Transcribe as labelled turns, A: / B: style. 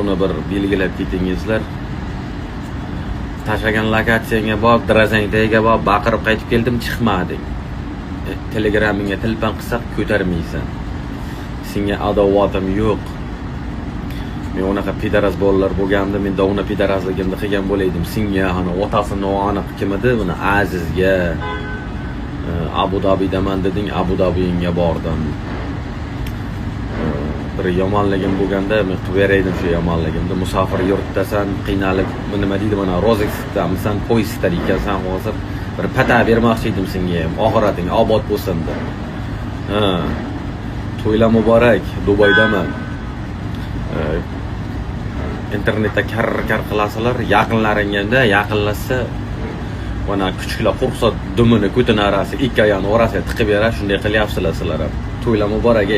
A: uni bir belgilab ketingizlar. Tashlagan lokatsiyangga borib, dirazang tagiga borib, baqirib qaytib keldim, chiqmading. Telegramingga telefon qilsak ko'tarmaysan. Senga adovatim yo'q. Men unaqa pidaraz bolalar bo'lganda, men da uni pidarazligimni qilgan bo'laydim. Senga ana otasini aniq kim edi? Buni Azizga Abu Dabidaman deding, Abu Dabiyga bordim. Bir yomonligim bo'lganda men qilib beraydim shu yomonligimni. Musofir yurtdasan, qiynalib, nima deydi mana rozexdamisan, poyezdda ekansan, hozir bir pata bermoqchi edim senga ham, oxirating obod bo'lsin deb. To'ylar muborak, Dubaydaman. Internetda kar qilasizlar, yaqinlaringga yaqinlashsa, mana kuchuklar qo'rqsa dumini ko'tin arasi, ikki oyog'ini orasiga tiqib berar, shunday qilyapsizlar sizlar ham. To'ylar muborak.